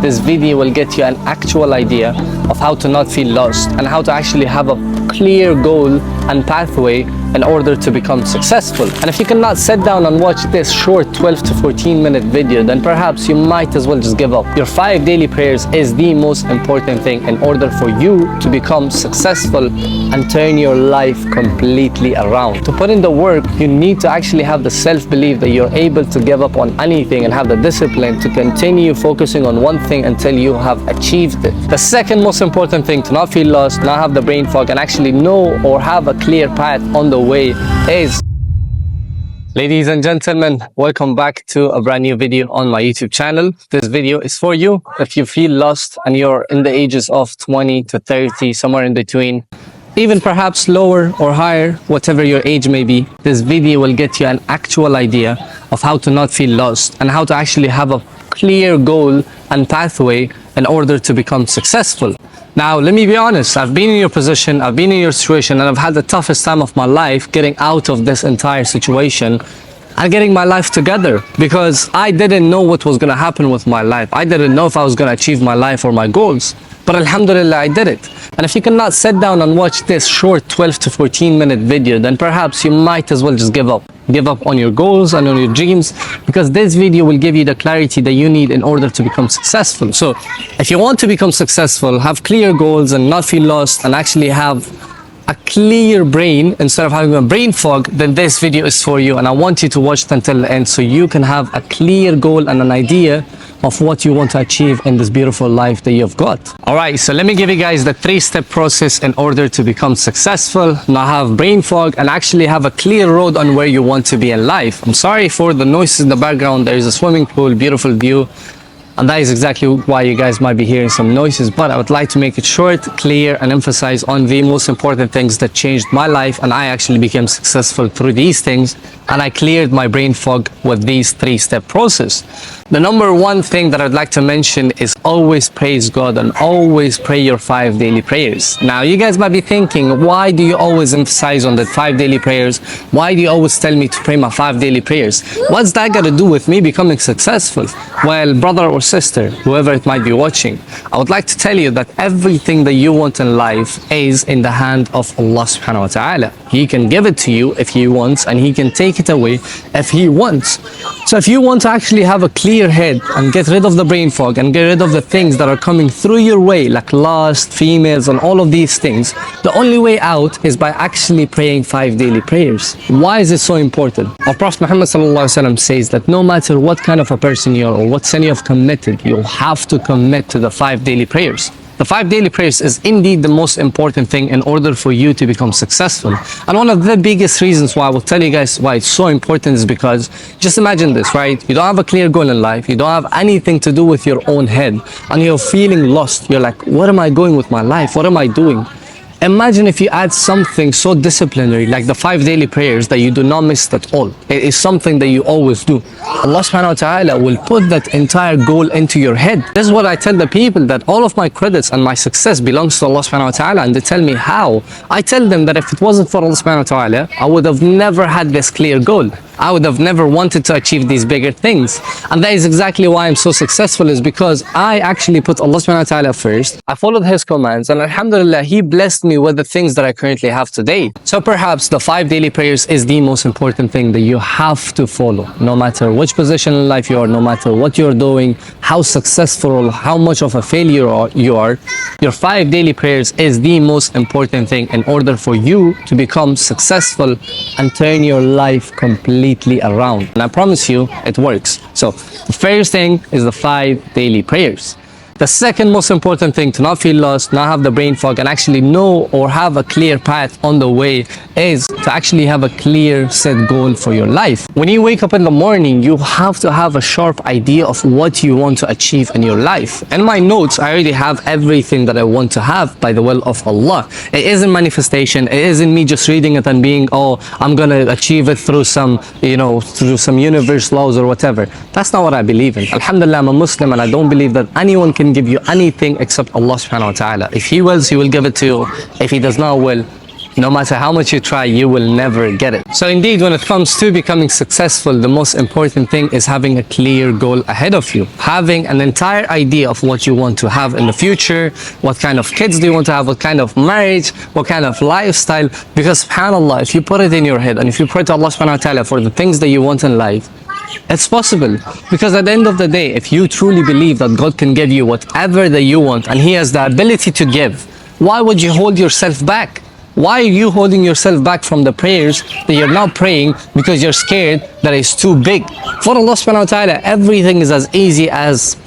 this video will get you an actual idea of how to not feel lost and how to actually have a clear goal and pathway in order to become successful. And if you cannot sit down and watch this short 12 to 14 minute video, then perhaps you might as well just give up. Your 5 daily prayers is the most important thing in order for you to become successful and turn your life completely around. To put in the work, you need to actually have the self-belief that you're able to give up on anything and have the discipline to continue focusing on one thing until you have achieved it. The second most important thing to not feel lost, not have the brain fog, and actually know or have a clear path on the way is, ladies and gentlemen, welcome back to a brand new video on my YouTube channel. This video is for you if you feel lost and you're in the ages of 20 to 30, somewhere in between, even perhaps lower or higher, whatever your age may be. This video will get you an actual idea of how to not feel lost and how to actually have a clear goal and pathway in order to become successful. Now, let me be honest, I've been in your position, I've been in your situation, and I've had the toughest time of my life getting out of this entire situation and getting my life together, because I didn't know what was going to happen with my life. I didn't know if I was going to achieve my life or my goals. But alhamdulillah, I did it. And if you cannot sit down and watch this short 12 to 14 minute video, then perhaps you might as well just give up. Give up on your goals and on your dreams, because this video will give you the clarity that you need in order to become successful. So if you want to become successful, have clear goals and not feel lost and actually have a clear brain instead of having a brain fog, then this video is for you. And I want you to watch it until the end so you can have a clear goal and an idea of what you want to achieve in this beautiful life that you've got. Alright, so let me give you guys the 3-step process in order to become successful, not have brain fog, and actually have a clear road on where you want to be in life. I'm sorry for the noises in the background. There is a swimming pool, beautiful view, and that is exactly why you guys might be hearing some noises. But I would like to make it short, clear, and emphasize on the most important things that changed my life, and I actually became successful through these things, and I cleared my brain fog with these 3-step process. The number one thing that I'd like to mention is always praise God and always pray your 5 daily prayers. Now, you guys might be thinking, why do you always emphasize on the 5 daily prayers? Why do you always tell me to pray my 5 daily prayers? What's that got to do with me becoming successful? Well, brother or sister, whoever it might be watching, I would like to tell you that everything that you want in life is in the hand of Allah subhanahu wa ta'ala. He can give it to you if He wants, and He can take it away if He wants. So if you want to actually have a clear head and get rid of the brain fog and get rid of the things that are coming through your way, like lust, females, and all of these things, the only way out is by actually praying 5 daily prayers. Why is it so important? Our Prophet Muhammad says that no matter what kind of a person you are or what sin you have committed, you have to commit to the 5 daily prayers. The 5 daily prayers is indeed the most important thing in order for you to become successful. And one of the biggest reasons why I will tell you guys why it's so important is because, just imagine this, right? You don't have a clear goal in life. You don't have anything to do with your own head. And you're feeling lost. You're like, what am I going with my life? What am I doing? Imagine if you add something so disciplinary like the 5 daily prayers that you do not miss at all. It is something that you always do. Allah subhanahu wa ta'ala will put that entire goal into your head. This is what I tell the people, that all of my credits and my success belongs to Allah subhanahu wa ta'ala, and they tell me how. I tell them that if it wasn't for Allah subhanahu wa ta'ala, I would have never had this clear goal. I would have never wanted to achieve these bigger things. And that is exactly why I'm so successful, is because I actually put Allah subhanahu wa ta'ala first. I followed His commands, and alhamdulillah, He blessed me with the things that I currently have today. So perhaps the 5 daily prayers is the most important thing that you have to follow. No matter which position in life you are, no matter what you're doing, how successful or how much of a failure you are, your 5 daily prayers is the most important thing in order for you to become successful and turn your life completely around. And I promise you, it works. So the first thing is the 5 daily prayers. The second most important thing to not feel lost, not have the brain fog, and actually know or have a clear path on the way is to actually have a clear set goal for your life. When you wake up in the morning, you have to have a sharp idea of what you want to achieve in your life. In my notes, I already have everything that I want to have by the will of Allah. It isn't manifestation. It isn't me just reading it and being, oh, I'm gonna achieve it through some, through some universe laws or whatever. That's not what I believe in. Alhamdulillah, I'm a Muslim, and I don't believe that anyone can give you anything except Allah subhanahu wa ta'ala. If He wills, He will give it to you. If He does not will, No matter how much you try, you will never get it. So indeed, when it comes to becoming successful, the most important thing is having a clear goal ahead of you. Having an entire idea of what you want to have in the future, what kind of kids do you want to have, what kind of marriage, what kind of lifestyle. Because subhanAllah, if you put it in your head and if you pray to Allah subhanahu wa ta'ala for the things that you want in life, it's possible. Because at the end of the day, if you truly believe that God can give you whatever that you want and He has the ability to give, why would you hold yourself back? Why are you holding yourself back from the prayers that you're not praying because you're scared that it's too big? For Allah subhanahu wa ta'ala, everything is as easy as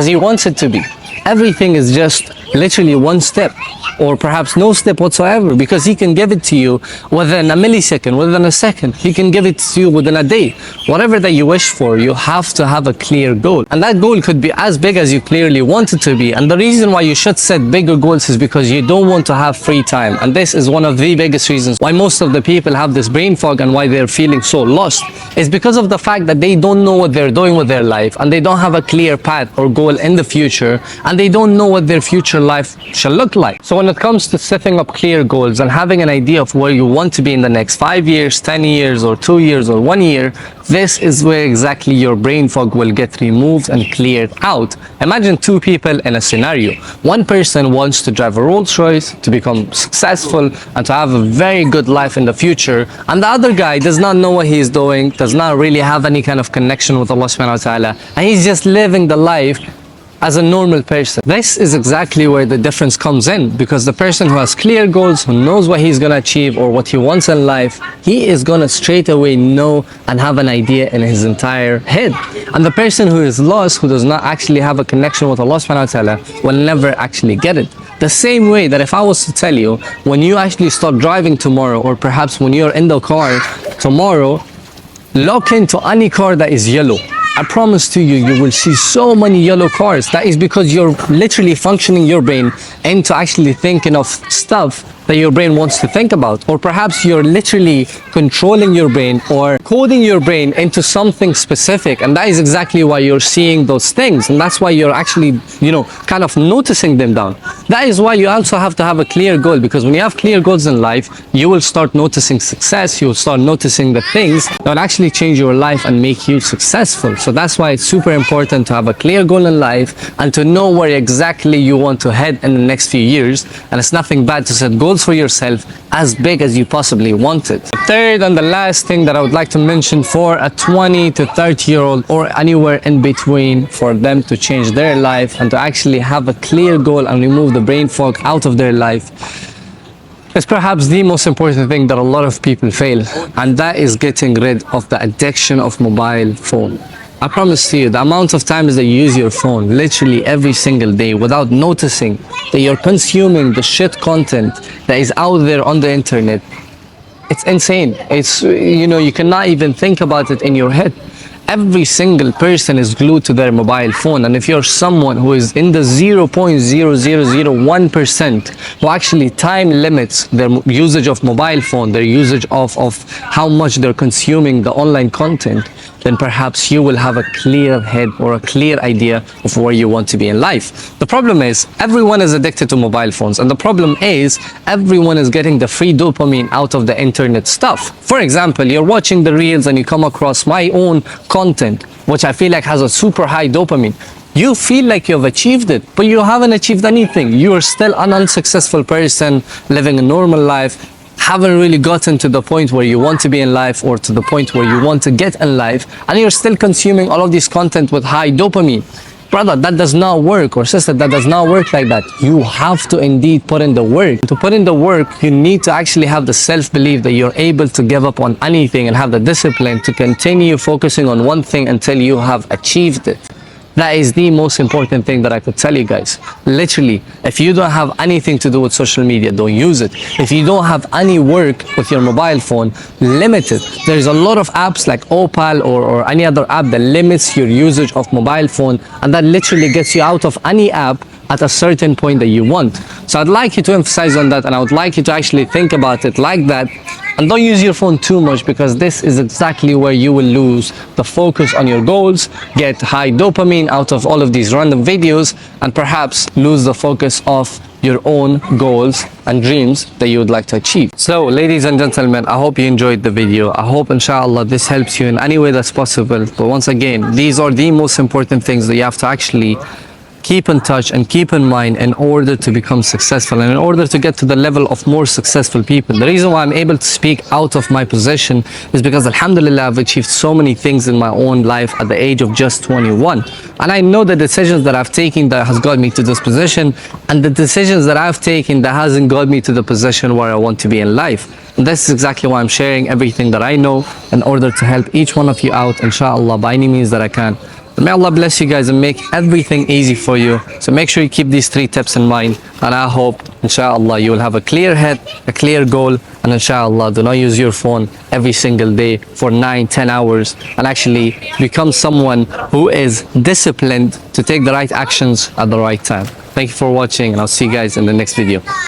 He wants it to be. Everything is just literally one step, or perhaps no step whatsoever, because He can give it to you within a millisecond, within a second. He can give it to you within a day. Whatever that you wish for, you have to have a clear goal. And that goal could be as big as you clearly want it to be. And the reason why you should set bigger goals is because you don't want to have free time. And this is one of the biggest reasons why most of the people have this brain fog and why they're feeling so lost. It's because of the fact that they don't know what they're doing with their life, and they don't have a clear path or goal in the future, and they don't know what their future life shall look like. So when it comes to setting up clear goals and having an idea of where you want to be in the next 5 years, 10 years, or 2 years, or 1 year, this is where exactly your brain fog will get removed and cleared out. Imagine two people in a scenario. One person wants to drive a Rolls Royce, to become successful, and to have a very good life in the future. And the other guy does not know what he is doing, does not really have any kind of connection with Allah subhanahu wa ta'ala, and he's just living the life as a normal person. This is exactly where the difference comes in, because the person who has clear goals, who knows what he's going to achieve or what he wants in life, he is going to straight away know and have an idea in his entire head. And the person who is lost, who does not actually have a connection with Allah subhanahu wa ta'ala, will never actually get it. The same way that if I was to tell you, when you actually start driving tomorrow, or perhaps when you're in the car tomorrow, look into any car that is yellow. I promise to you, you will see so many yellow cars. That is because you're literally functioning your brain into actually thinking of stuff that your brain wants to think about. Or perhaps you're literally controlling your brain or coding your brain into something specific. And that is exactly why you're seeing those things. And that's why you're actually, kind of noticing them down. That is why you also have to have a clear goal, because when you have clear goals in life, you will start noticing success. You will start noticing the things that will actually change your life and make you successful. So that's why it's super important to have a clear goal in life and to know where exactly you want to head in the next few years. And it's nothing bad to set goals for yourself as big as you possibly want it. The third and the last thing that I would like to mention for a 20 to 30-year-old or anywhere in between, for them to change their life and to actually have a clear goal and remove the brain fog out of their life, is perhaps the most important thing that a lot of people fail, and that is getting rid of the addiction of mobile phone. I promise to you, the amount of times that you use your phone literally every single day without noticing that you're consuming the shit content that is out there on the internet, it's insane. It's, you cannot even think about it in your head. Every single person is glued to their mobile phone, and if you're someone who is in the 0.0001% who actually time limits their usage of mobile phone, their usage of how much they're consuming the online content, then perhaps you will have a clear head or a clear idea of where you want to be in life. The problem is everyone is addicted to mobile phones, and the problem is everyone is getting the free dopamine out of the internet stuff. For example, you're watching the reels and you come across my own content, which I feel like has a super high dopamine. You feel like you've achieved it, but you haven't achieved anything. You are still an unsuccessful person living a normal life, haven't really gotten to the point where you want to be in life or to the point where you want to get in life, and you're still consuming all of this content with high dopamine. Brother, that does not work, or sister, that does not work like that. You have to indeed put in the work. To put in the work, you need to actually have the self-belief that you're able to give up on anything and have the discipline to continue focusing on one thing until you have achieved it. That is the most important thing that I could tell you guys. Literally, if you don't have anything to do with social media, don't use it. If you don't have any work with your mobile phone, limit it. There's a lot of apps like Opal or any other app that limits your usage of mobile phone, and that literally gets you out of any app at a certain point that you want. So I'd like you to emphasize on that, and I would like you to actually think about it like that. And don't use your phone too much, because this is exactly where you will lose the focus on your goals, get high dopamine out of all of these random videos, and perhaps lose the focus of your own goals and dreams that you would like to achieve. So ladies and gentlemen, I hope you enjoyed the video. I hope inshallah this helps you in any way that's possible. But once again, these are the most important things that you have to actually keep in touch and keep in mind in order to become successful and in order to get to the level of more successful people. The reason why I'm able to speak out of my position is because alhamdulillah I've achieved so many things in my own life at the age of just 21, and I know the decisions that I've taken that has got me to this position and the decisions that I've taken that hasn't got me to the position where I want to be in life. And this is exactly why I'm sharing everything that I know in order to help each one of you out, inshallah, by any means that I can. May Allah bless you guys and make everything easy for you. So make sure you keep these 3 tips in mind, and I hope inshallah you will have a clear head, a clear goal, and inshallah do not use your phone every single day for 9-10 hours and actually become someone who is disciplined to take the right actions at the right time. Thank you for watching, and I'll see you guys in the next video.